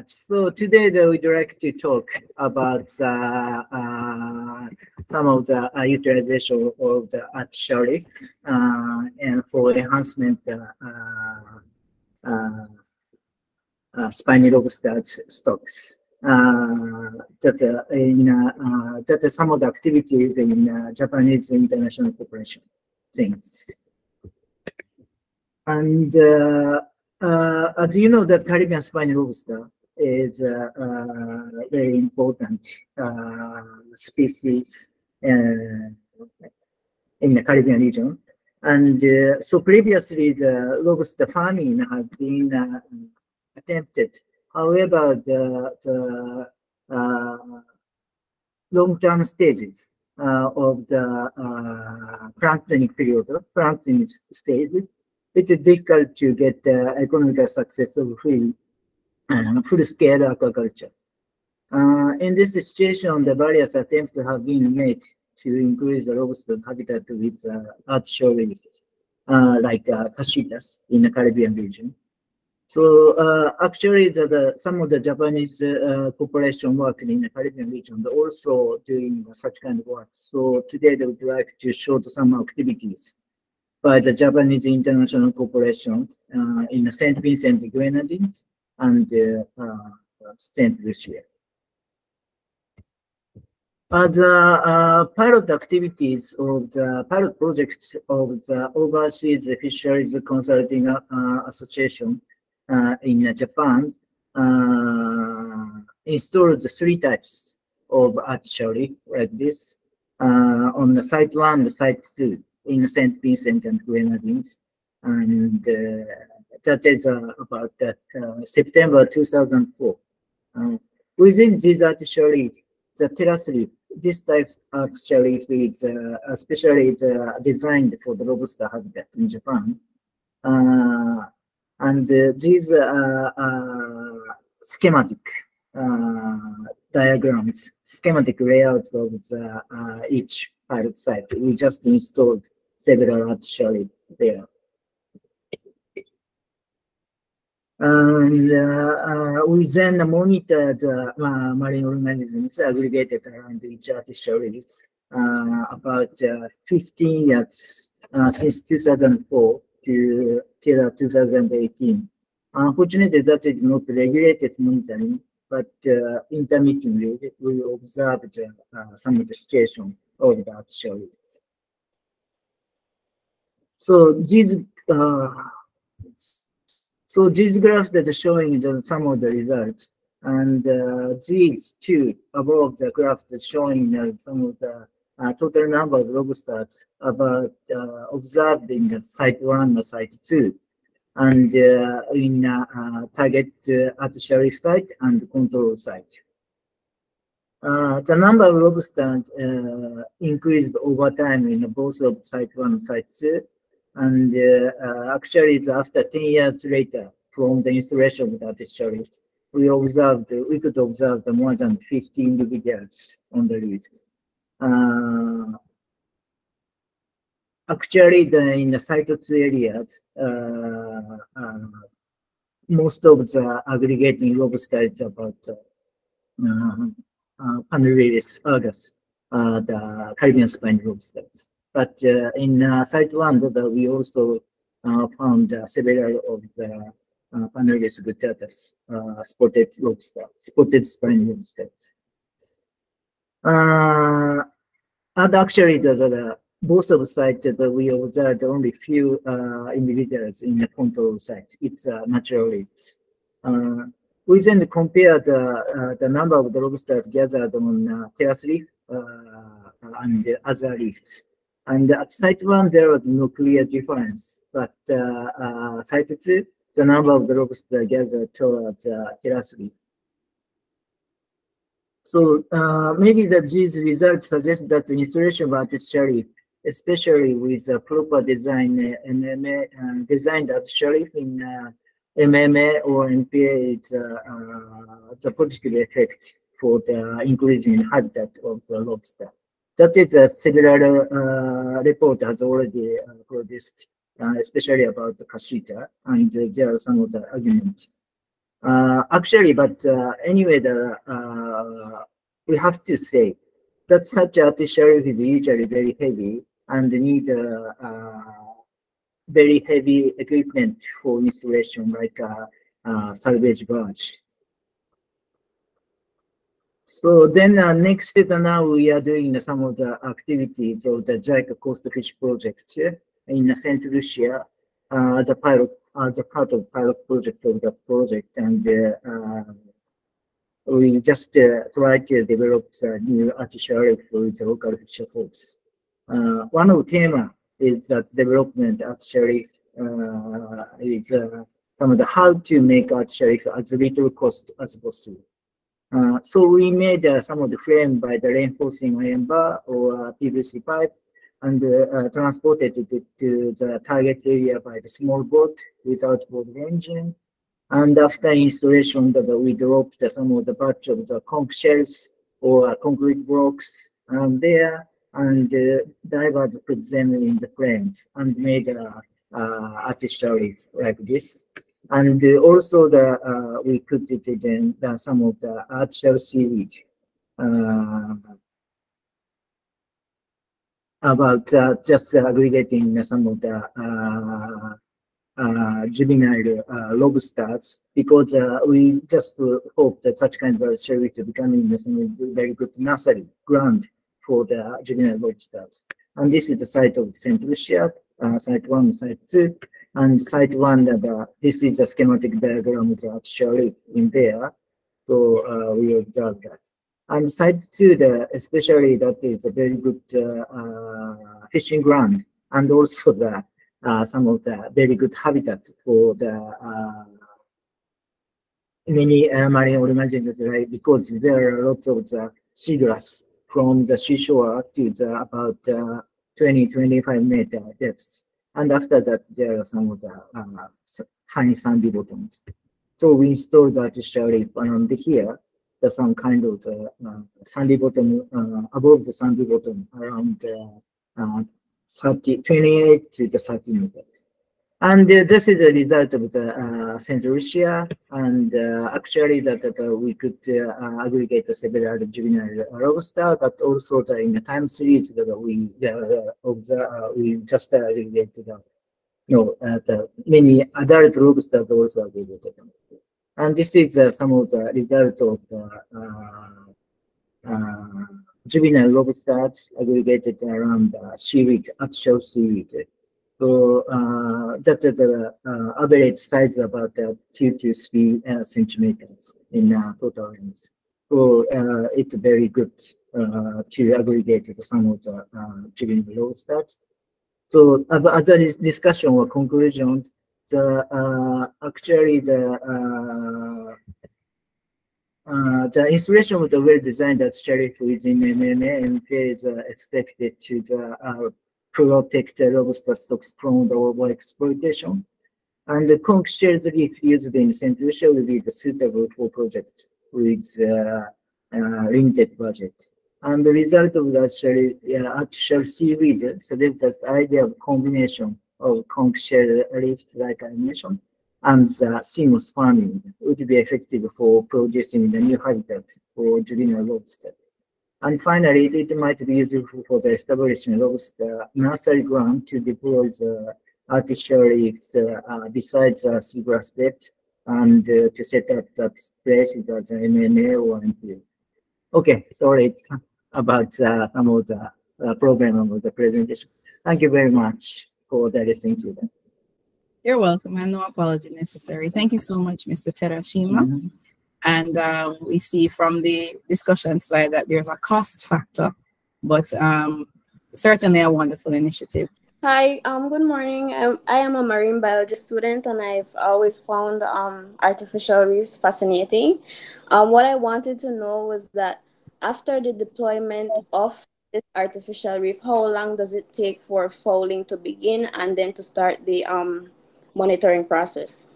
much. So today we'd like to talk about some of the utilization of the artificial and for enhancement spiny lobster stocks. That some of the activities in Japanese international cooperation things. And as you know, that Caribbean spiny lobster is a very important species in the Caribbean region. And so previously, the lobster farming had been attempted. However, the long-term stages of the planktonic period, planktonic stage, it is difficult to get economical success of full-scale aquaculture. In this situation, the various attempts have been made to increase the lobster habitat with artificial reefs, like cashitas in the Caribbean region. So actually, some of the Japanese corporation working in the Caribbean region are also doing such kind of work. So today, they would like to show some activities by the Japanese international corporation in St. Vincent and Grenadines and St. Lucia. The pilot activities of the pilot projects of the Overseas Fisheries Consulting Association in Japan installed 3 types of artificial reef like this on the Site 1 and Site 2 in St. Vincent and Grenadines, and that is about September 2004. Within these artificial reef, the terrace reef, this type of artificial reef is especially designed for the lobster habitat in Japan. And these schematic diagrams, schematic layouts of each pilot site. We just installed several artificial there. And we then monitored marine organisms aggregated around each artificial reef about 15 years since 2004 to 2018. Unfortunately, that is not regulated monitoring, but intermittently we observed some of the situation of the artificial reef. So these graphs that are showing some of the results, and these 2 above the graph that showing some of the total number of lobsters about observed in Site 1 and Site 2, and in target artificial reef site and control site. The number of lobsters increased over time in both of Site 1 and Site 2, and actually after 10 years later from the installation of the artificial reef, we could observe more than 50 individuals on the reef. Actually, in the Site 2 areas, most of the aggregating lobster is about Panurus argus, the Caribbean spiny lobsters. But in Site 1, we also found several of the Panurus guttatus, spotted spiny lobsters. And actually, both of the sites that we observed only few individuals in the control site. It's naturally. We then compare the number of the lobsters gathered on terrace reef and other reefs. And at Site 1, there was no clear difference, but Site 2, the number of the lobsters gathered towards terrace reef. So maybe these results suggest that the installation of artificial reef, especially with proper design MMA, designed artificial reef in MMA or NPA, is the positive effect for the increasing habitat of the lobster. That is several report has already produced, especially about the cashita, and there are some of the arguments Actually, but anyway, we have to say that such artificial reef is usually very heavy and need very heavy equipment for installation, like salvage barge. So then next is now we are doing some of the activities of the JICA Coast Fish project in St. Lucia, the pilot, as a part of pilot project of the project, and we just try to develop the new artificial reef with the local fisher folks. One of the thema is that development artificial reef is some of the how to make artificial reef as little cost as possible. So we made some of the frame by the reinforcing iron bar or PVC pipe and transported it to the target area by the small boat without board engine. And after installation, we dropped some of the batch of the conch shells or concrete blocks there, and divers put them in the frames and made artificial reef like this. And also we put it in some of the artificial seaweed about just aggregating some of the juvenile lobsters, because we just hope that such kind of shells to becoming some very good nursery ground for the juvenile lobsters. And this is the site of St. Lucia, site 1, site 2. And site 1, this is a schematic diagram of the artificial reef in there. So we observe that. And site 2, especially that is a very good fishing ground, and also some of the very good habitat for the many marine organisms, right? Because there are lots of the seagrass from the seashore to about 20-25 meter depths. And after that, there are some of the fine sandy bottoms. So we installed the artificial reef around here. There's some kind of the sandy bottom above the sandy bottom around 28 to the 30 meters. And this is the result of the St. Lucia, and actually that we could aggregate several juvenile lobster, but also in the time series that we just aggregated the many adult lobsters also aggregated. And this is some of the result of the juvenile lobsters aggregated around seaweed, artificial seaweed. So that's the average size about 2 to 3 centimeters in total range. So it's very good to aggregate some of the juvenile lobsters. So as a discussion or conclusion, actually the installation of the well-designed artificial within MMA is expected to protect the lobster stocks from the overexploitation. And the conch shell reef used in St. Lucia will be suitable for project with limited budget. And the result of the artificial seaweed, so there's the idea of combination of conch shell reefs, like I mentioned, and the seamless farming would be effective for producing the new habitat for juvenile lobster. And finally, it might be useful for the establishing lobster nursery ground to deploy the artificial reefs besides the seagrass bed, and to set up that places as an MMA or MP. Okay, sorry about some of the problem of the presentation. Thank you very much for listening to them. You're welcome, and no apology necessary. Thank you so much, Mr. Terashima. And we see from the discussion side that there's a cost factor, but certainly a wonderful initiative. Hi, good morning. I am a marine biology student, and I've always found artificial reefs fascinating. What I wanted to know was that after the deployment of this artificial reef, how long does it take for fouling to begin and then to start the monitoring process?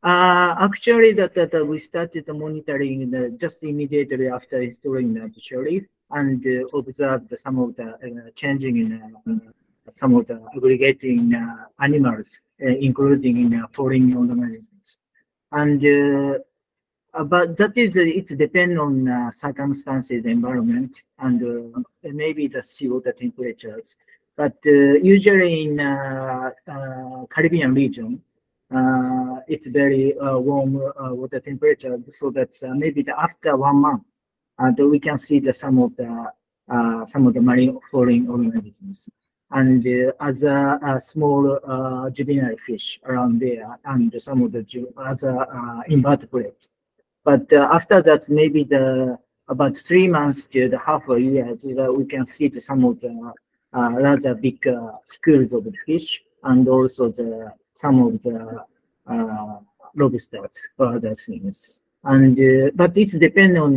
Actually, we started the monitoring just immediately after installing the artificial reef, and observed some of the changing in some of the aggregating animals, including in foreign organisms. And but that is it depends on circumstances, environment, and maybe the seawater temperatures. But usually in Caribbean region, it's very warm water temperature, so that maybe after 1 month, we can see some of the marine foreign organisms, and other small juvenile fish around there, and some of the other invertebrates. But after that, maybe about 3 months to the half a year, we can see some of the rather big schools of fish, and also some of the lobsters or other things. And but it depends on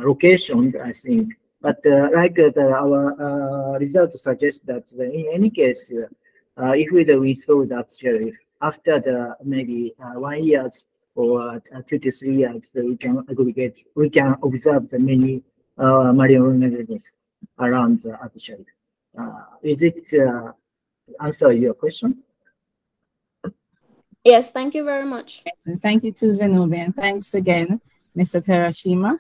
location, I think. But like our results suggest that in any case, if we saw that sheriff after maybe 1 year or 2 to 3 years, we can observe the many marine organisms around the sheriff. Is it answer your question? Yes, thank you very much. Thank you to Zenobia, and thanks again, Mr. Terashima.